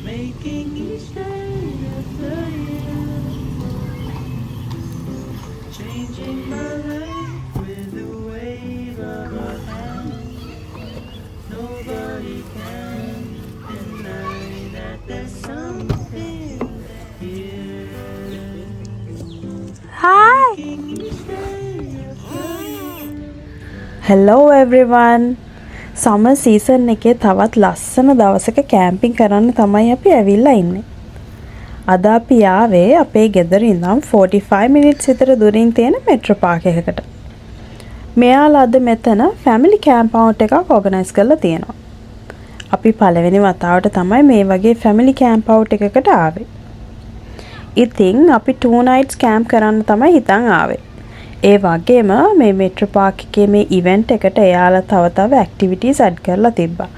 Making each day a year, changing my life with the wave of a hand. Nobody can deny that there's something here. Hi. Making each day a year. Hello everyone. Summer season එකේ තවත් ලස්සන දවසක camping කරන්න තමයි අපි ඇවිල්ලා ඉන්නේ. අද අපි ආවේ අපේ ගෙදර ඉඳන් 45 minutes විතර දුරින් තියෙන මෙට්‍රෝ පාක් එකකට. මෙයාලා අද මෙතන ෆැමිලි කැම්ප් අවුට් එකක් ඕගනයිස් කරලා තියෙනවා. අපි පළවෙනි වතාවට තමයි මේ වගේ ෆැමිලි කැම්ප් අවුට් එකකට ආවේ. ඉතින් අපි 2 nights කැම්ප් කරන්න තමයි හිතන් ආවේ. ඒ වගේම මේ මෙට්‍රෝ පාක් එකේ මේ ඉවෙන්ට් එකට එයාලා තව ඇක්ටිවිටීස් ඇඩ් කරලා තිබ්බා.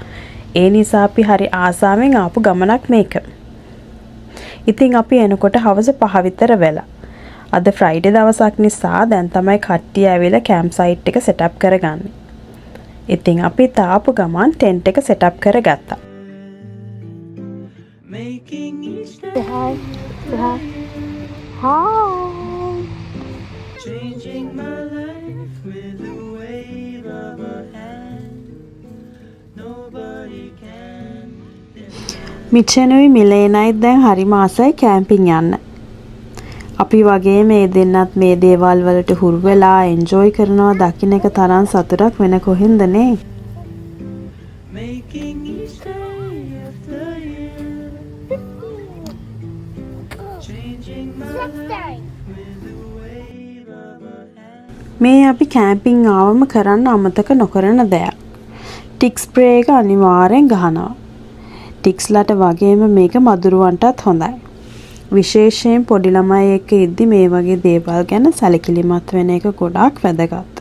ඒ නිසා අපි හරි ආසාවෙන් ආපු ගමනක් මේක. ඉතින් අපි එනකොට හවස 5 විතර වෙලා. අද ෆ්‍රයිඩේ දවසක් නිසා දැන් තමයි කට්ටිය ඇවිල්ලා කැම්ප් සයිට් එක සෙට් අප් කරගන්නේ. ඉතින් අපි තාපු ගමන් ටෙන්ට් එක සෙට් අප් කරගත්තා. Making each day changing my life with the wave of a hand. Nobody can deny. මිචනුයි මිලේනයි දැන් හරිම ආසයි කැම්පින් යන්න. අපි වගේ මේ දෙන්නත් මේ දේවල් වලට හුරු වෙලා එන්ජොයි කරනවා දකින්න එක තරම් සතුටක් වෙන කොහෙන්ද නේ? Making each day after year, changing my life with the wave of a hand. මේ අපි කැම්පින් ආවම කරන්න අමතක නොකරන දෙයක්. ටික් ස්ප්‍රේ එක අනිවාර්යෙන් ගහනවා. ටික්ස්ලට වගේම මේක මදුරුවන්ටත් හොඳයි. විශේෂයෙන් පොඩි ළමයි එක්ක ඉද්දි මේ වගේ දේවල් ගැන සැලකිලිමත් වෙන එක ගොඩාක් වැදගත්.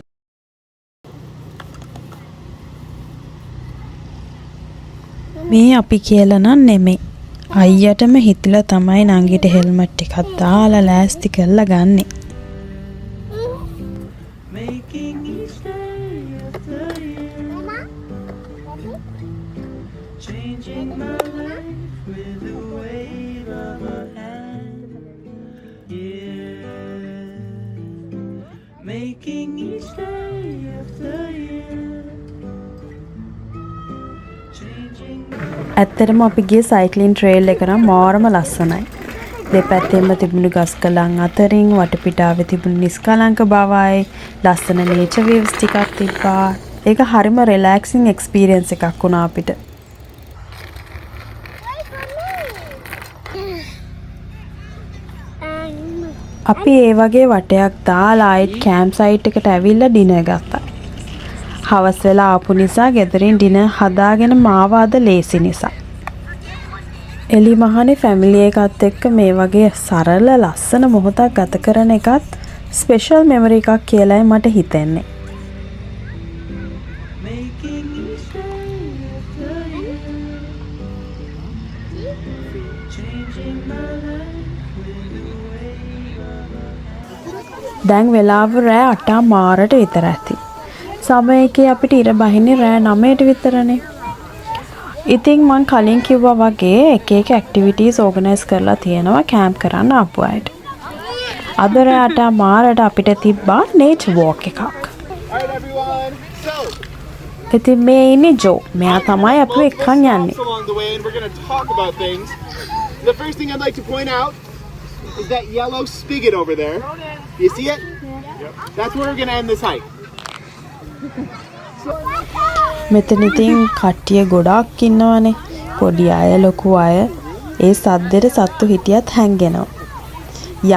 මේ අපි කියලා නම් නෙමෙයි. අයියටම හිතලා තමයි නංගිට හෙල්මට් එකක් දාලා ලෑස්ති කරලා ගන්නෙ. Making each day after year, changing my life with the wave of a hand. Yeah, making each day after year, changing my ඇත්තටම අපි ගිය සයික්ලින් ට්‍රේල් එක නම් මාරම ලස්සනයි. දෙපැත්තෙම තිබුණු ගස් කලන් අතරින් වටපිටාවේ තිබුණු නිස්කලංක බවයි ලස්සන නේචර් වීව්ස් ටිකක් තිබ්බා. ඒක හරිම රිලැක්සින් එක්ස්පීරියන්ස් එකක් වුණා අපිට. අපි ඒ වගේ වටයක් දාලා ආයෙත් කැම්ප් සයිට් එකට ඇවිල්ලා ඩිනර් ගත්තා. හවස් වෙලා ආපු නිසා ගෙදරින් ඩිනර් හදාගෙන මාවාද ලේසි නිසා. එලි මහනේ ෆැමිලි එකත් එක්ක මේ වගේ සරල ලස්සන මොහොතක් ගත කරන එකත් ස්පෙෂල් මෙමරි එකක් කියලායි මට හිතෙන්නේ. making each day after year, changing my life with the wave of a hand. දැන් වෙලාව රෑ 8:00 විතර ඇති. සමයකේ අපිට ඉර බහින්නේ රෑ 9ට විතරනේ. ඉතින් මං කලින් කිව්වා වගේ එක ඇක්ටිවිටීස් ඕගනයිස් කරලා තියෙනවා කැම්ප් කරන්න ආපු අයට. අද රෑ 8:00 අපිට තිබ්බා නේචර් වෝක් එකක්. Alright everyone, so ඉතින් මේ ඉන්නේ ජෝ. මෙයා තමයි අපිව එක්කන් යන්නේ. along the way and we're going to talk about things. The first thing I'd like to point out is that yellow spigot over there. You see it? That's where we're going to end this hike. මෙතන ඉතින් කට්ටිය ගොඩාක් ඉන්නවනේ. පොඩි අය ලොකු අය. ඒ සද්දෙට සත්තු හිටියත් හැංගෙනවා.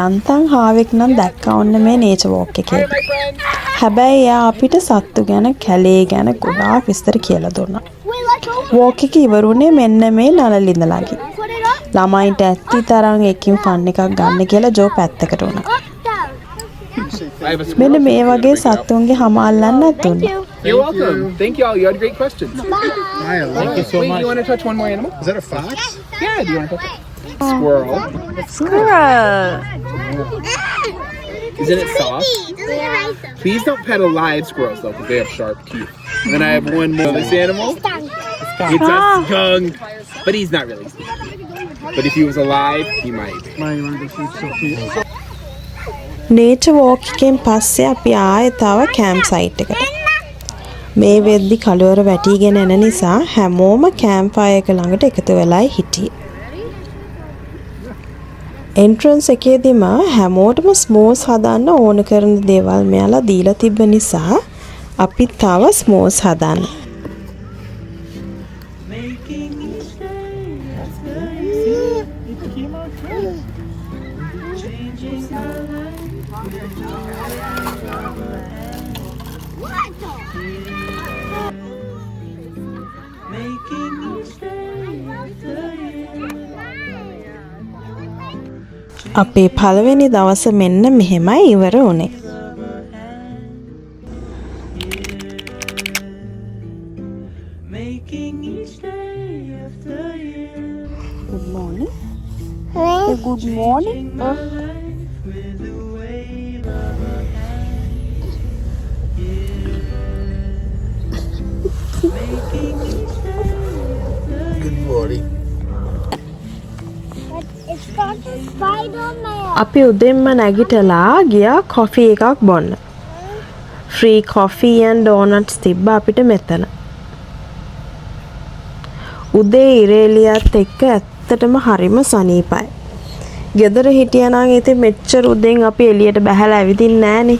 යන්තම් හාවෙක් නම් දැක්කා ඔන්න මේ නේචර් වෝක් එකේ. My friend, හැබැයි එයා අපිට සත්තු ගැන කැලේ ගැන ගොඩාක් විස්තර කියලා දුන්නා. වෝක් එක ඉවරුනේ මෙන්න මේ නළල ඉඳලාගේ. ළමයින්ට ඇත්ති තරම් එකකින් ෆන් එකක් ගන්න කියලා ජෝ පැත්තකට වුණා. I have a මෙන්න මේ වගේ සත්තුන්ගේ හැම අල්ලන්නත් දුන්නා. You're welcome. Thank you all. You had great questions. Thank you so Wait, much. you want to touch one more animal? Is that a fox? Yeah, do you want to touch it? Squirrel. Squirrel. Isn't it soft? Please don't pet a live squirrels though, because they have sharp teeth. And then I have one more. This animal? It's a skunk, but he's not really skunk. But if he was alive, he might be. Nature walk එකෙන් පස්සේ අපි ආයෙත් ආව camp site එකට. මේ වෙද්දි කළුවර වැටිගෙන එන නිසා හැමෝම කැම්ප් ෆයර් එක ළඟට එකතු වෙලායි හිටියේ. එන්ට්‍රන්ස් එකේදීම හැමෝටම ස්මෝස් හදන්න ඕන කරන දේවල් මෙයාලා දීලා තිබ්බ නිසා අපි තව ස්මෝස් හදන්න. අපේ පළවෙනි දවස මෙන්න මෙහෙමයි ඉවර වුණේ. Good morning. Hey, good morning. Good morning. අපි උදෙන්ම නැගිටලා ගියා කොෆි එකක් බොන්න. ෆ්‍රී කොෆි and donuts තිබ්බ අපිට මෙතන. උදේ ඉරේලියත් එක්ක ඇත්තටම හරිම සනීපයි. ගෙදර හිටියනම් ඉතින් මෙච්චර උදෙන් අපි එළියට බහැලා ඇවිදින්නේ නෑනේ.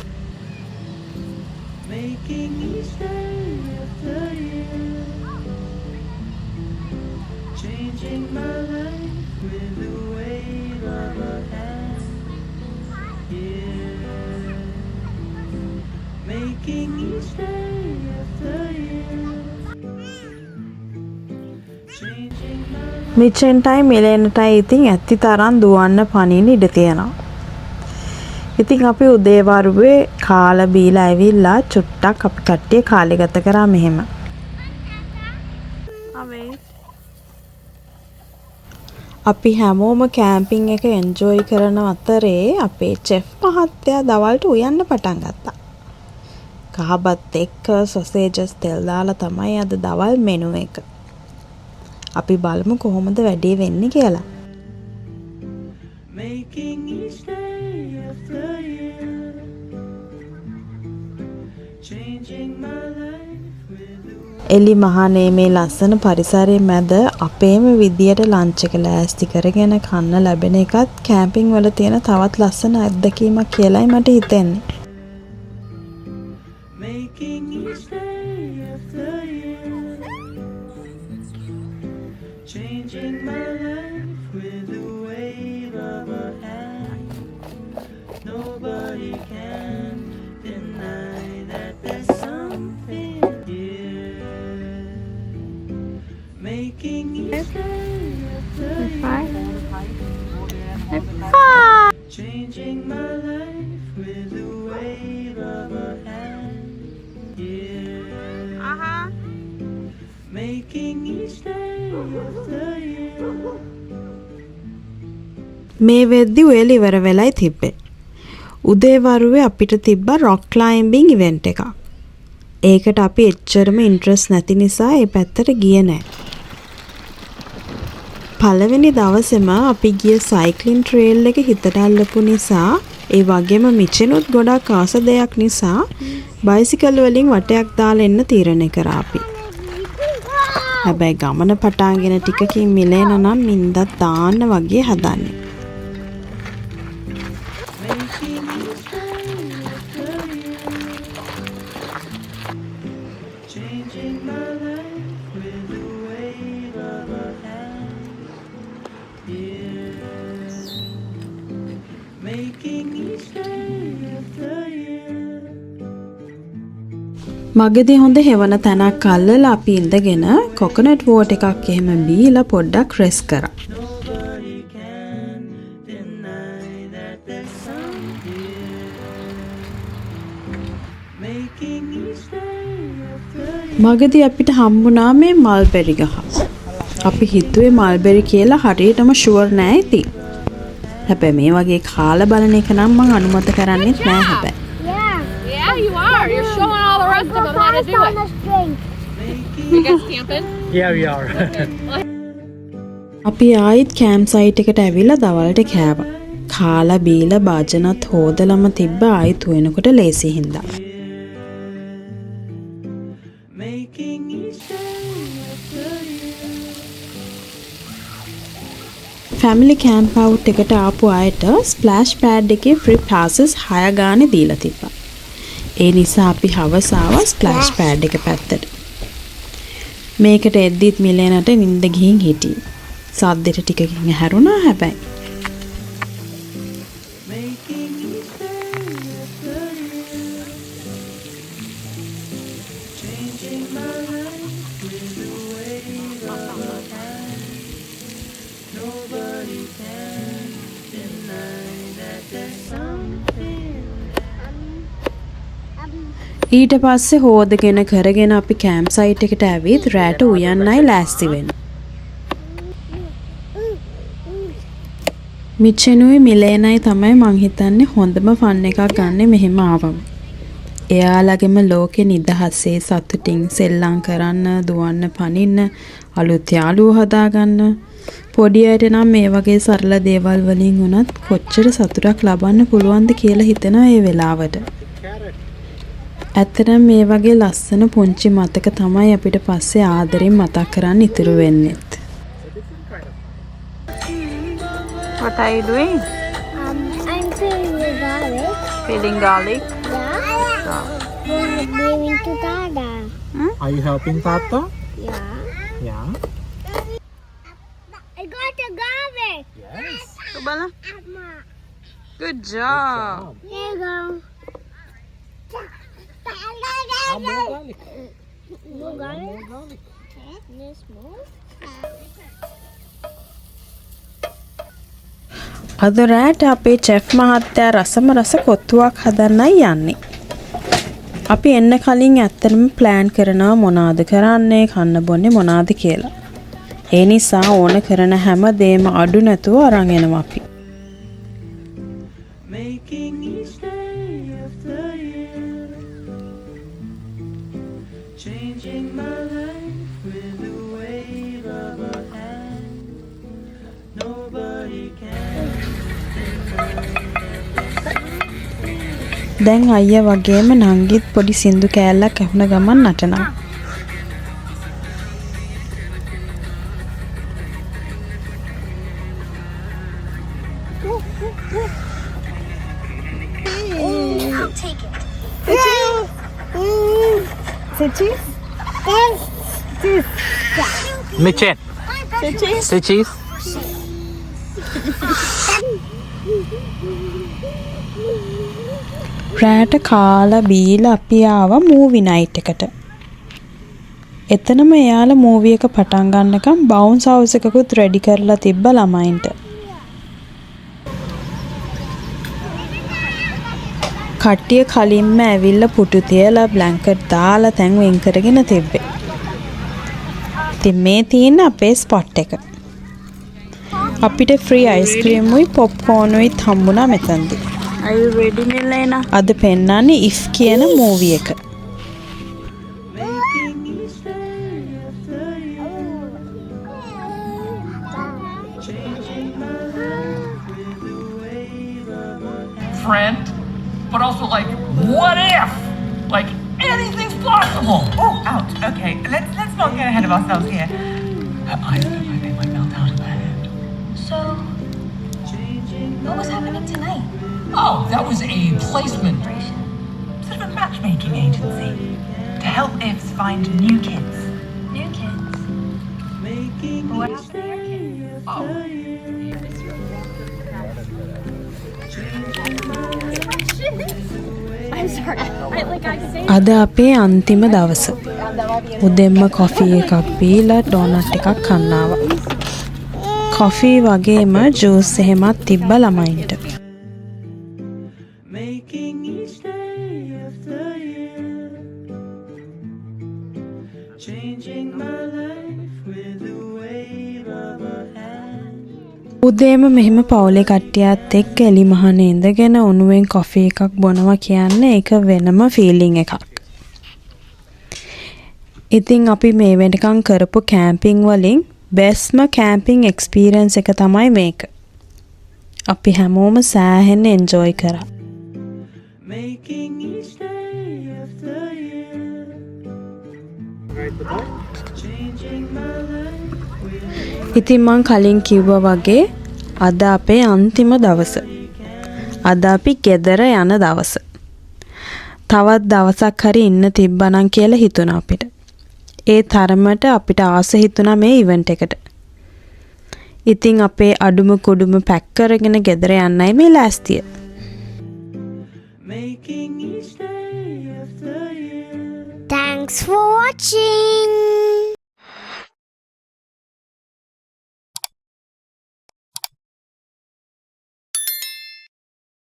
මිචෙන්ටයි මෙලෙනටයි ඉතින් ඇත්ති තරම් දුවන්න පනින්න ඉඩ තියෙනවා. ඉතින් අපි උදේවරුවේ කාලා බීලා ඇවිල්ලා චුට්ටක් අපි කට්ටිය කාලේ ගත කරා මෙහෙම. අපි හැමෝම කැම්පින් එක එන්ජොයි කරන අතරේ අපේ චෙෆ් මහත්තයා දවල්ට උයන්න පටන් ගත්තා. කහබත් එක්ක සොසේජස් තෙල් දාලා තමයි අද දවල් මෙනු එක. අපි බලමු කොහොමද වැඩේ වෙන්නේ කියලා. එලි මහනේ මේ ලස්සන පරිසරයේ මැද අපේම විදියට ලන්ච් එක ලෑස්ති කරගෙන කන්න ලැබෙන එකත් කැම්පින් වල තියෙන තවත් ලස්සන අත්දැකීමක් කියලායි මට හිතෙන්නේ. Changing my life with the wave of a hand. Nobody can deny that there's something here making you stay after you. Changing my life with the wave of a hand. Yeah. Making you stay. මේ වෙද්දි ඔයල ඉවර වෙලයි තිබ්බේ. උදේවරුවේ අපිට තිබ්බ රොක් ක්ලයිම්බින් event එකක්. ඒකට අපි එච්චරම ඉන්ට්‍රස්ට් නැති නිසා ඒ පැත්තට ගියේ නෑ. පළවෙනි දවසේම අපි ගිය සයික්ලින් ට්‍රේල් එක හිතට අල්ලපු නිසා ඒ වගේම මිචෙනුත් ගොඩක් ආස දෙයක් නිසා බයිසිකල් වලින් වටයක් දාලා එන්න තීරණය කරා අපි. හැබැයි ගමන පටාගෙන ටිකකින් මිලේන නම් මින්දත් දාන්න වගේ හදන්නේ. මගදී හොඳ හෙවන තැනක් අල්ලලා අපි ඉඳගෙන කොකනට් වෝට් එකක් එහෙම බීලා පොඩ්ඩක් රෙස් කරා. මගදී අපිට හම්බුණා මේ මල්බෙරි ගහ. අපි හිතුවේ මල්බෙරි කියලා හරියටම ෂුවර් නෑ ඉතින්. හැබැයි මේ වගේ කාලා බලන එක නම් මම අනුමත කරන්නේත් නෑ හැබැයි. Yeah, you are. You're showing all the rest of them how to do it. You guys camping? Yeah, we are. අපි ආයිත් කෑම්ප් සයිට් එකට ඇවිල්ලා දවල්ට කෑවා. කාලා බීලා භාජනත් හොදලම තිබ්බ ආයිත් වෙනකොට ලේසි හින්දා. making each day of the year. Family camp out එකට ආපු අයට ස්ප්ලෑෂ් පෑඩ් එකේ ෆ්‍රී පාසස් 6 ගානේ දීලා තිබ්බා. ඒ නිසා අපි හවස ආවා ස්ප්ලෑෂ් පෑඩ් එක පැත්තට. මේකට එද්දිත් මිලේනට නිින්ද ගිහින් හිටියේ. සද්දෙට ටිකකින් හැරුණා හැබැයි. Making each day of the year. Changing my life with the wave of a hand. Nobody can deny that there's something. ඊට පස්සේ හොදගෙන කරගෙන අපි කෑම්ප් සයිට් එකට ඇවිත් රැට උයන්නයි ලෑස්ති වෙන්න. මිච්චෙනුයි මිලේනයි තමයි මං හිතන්නේ හොඳම ෆන් එකක් ගන්න මෙහෙම ආවම. එයාලගෙම ලෝකෙ නිදහසේ සතුටින් සෙල්ලම් කරන්න, දුවන්න, පනින්න, අලුත් යාළුවෝ හදාගන්න. පොඩි අයට නම් මේ වගේ සරල දේවල් වලින් වුණත් කොච්චර සතුටක් ලබන්න පුළුවන්ද කියලා හිතෙනවා ඒ වෙලාවට. ඇත්තටම මේ වගේ ලස්සන පුංචි මතක තමයි අපිට පස්සේ ආදරෙන් මතක් කරන් ඉතුරු වෙන්නේ. What are you doing? I'm feeling the garlic. Peeling garlic. Yeah. We're moving to Ghana. Are you helping Tata? Yeah. Yeah. I got the garlic. Yes. Kubala. Mama. Good job. Here you go. More garlic. More garlic? More garlic. This more? අද රැට අපේ chef මහත්තයා රසම රස කොත්තුවක් හදන්නයි යන්නේ. අපි එන්න කලින් ඇත්තටම plan කරනවා මොනවාද කරන්නේ, කන්න බොන්නේ මොනවාද කියලා. ඒ නිසා ඕන කරන හැම දෙයක්ම අඩු නැතුව අරන් එනවා අපි. Making each day of the year. Changing my life with the wave of a hand. Nobody can. දැන් අයියා වගේම නංගිත් පොඩි සින්දු කෑල්ලක් අහුන ගමන් නටනවා. I'll take it. Say cheese? Cheese. Mitchen. Say cheese? Say cheese. රැට කාලා බීලා අපි ආවා මූවි නයිට් එකට. එතනම එයාලා මූවි එක පටන් ගන්නකම් බවුන්ස් හවුස් එකකුත් රෙඩි කරලා තිබ්බ ළමයින්ට. කට්ටිය කලින්ම ඇවිල්ලා පුටු තියලා බ්ලැන්කට් දාලා තැන් වෙන් කරගෙන තිබ්බේ. ඉතින් මේ තියෙන අපේ ස්පොට් එක. අපිට ෆ්‍රී අයිස්ක්‍රීම් උයි පොප්කෝන් උයි හම්බුණා මෙතනදී. Are you ready Milena? අද පෙන්නන්නේ if කියන මූවි එක. Making each day of the year. Changing my life with the wave of a hand. Friend, but also like, what if? Like, anything's possible. Oh, ouch. Okay, let's not get ahead of ourselves here. I think my melt out of my head. So, what was happening tonight? Oh, that was a placement. Sort of a matchmaking agency to help ifs find new kids. New kids. Making What each happened to your day kids? of the year. Changing my life. I'm sorry. I say අද අපේ අන්තිම දවස. උදෙන්ම coffee එකක් පීලා doughnut එකක් කන්න ආවා. Coffee වගේම juice එහෙමත් තිබ්බ ළමයින්ට. Making each day of the year. Changing my life with the wave of a hand. උදේම මෙහෙම පවුලේ කට්ටියත් එක්ක එලි මහනේ ඉඳගෙන උණුවෙන් කොෆි එකක් බොනවා කියන්නේ ඒක වෙනම ෆීලිං එකක්. ඉතින් අපි මේ වෙනකන් කරපු කැම්පින් වලින් බෙස්ම කැම්පින් එක්ස්පීරියන්ස් එක තමයි මේක. අපි හැමෝම සෑහෙන්න එන්ජොයි කරා. making each day of the year, changing my life with ඉතින් මං කලින් කිව්වා වගේ අද අපේ අන්තිම දවස. අද අපි ගෙදර යන දවස. තවත් දවසක් හරි ඉන්න තිබ්බනම් කියලා හිතුණා අපිට. ඒ තරමට අපිට ආස හිතුණා මේ ඉවෙන්ට් එකට. ඉතින් අපේ අඩුම කුඩුම පැක් කරගෙන ගෙදර යන්නයි මේ ලෑස්තිය. making each day of the year. Thanks for watching.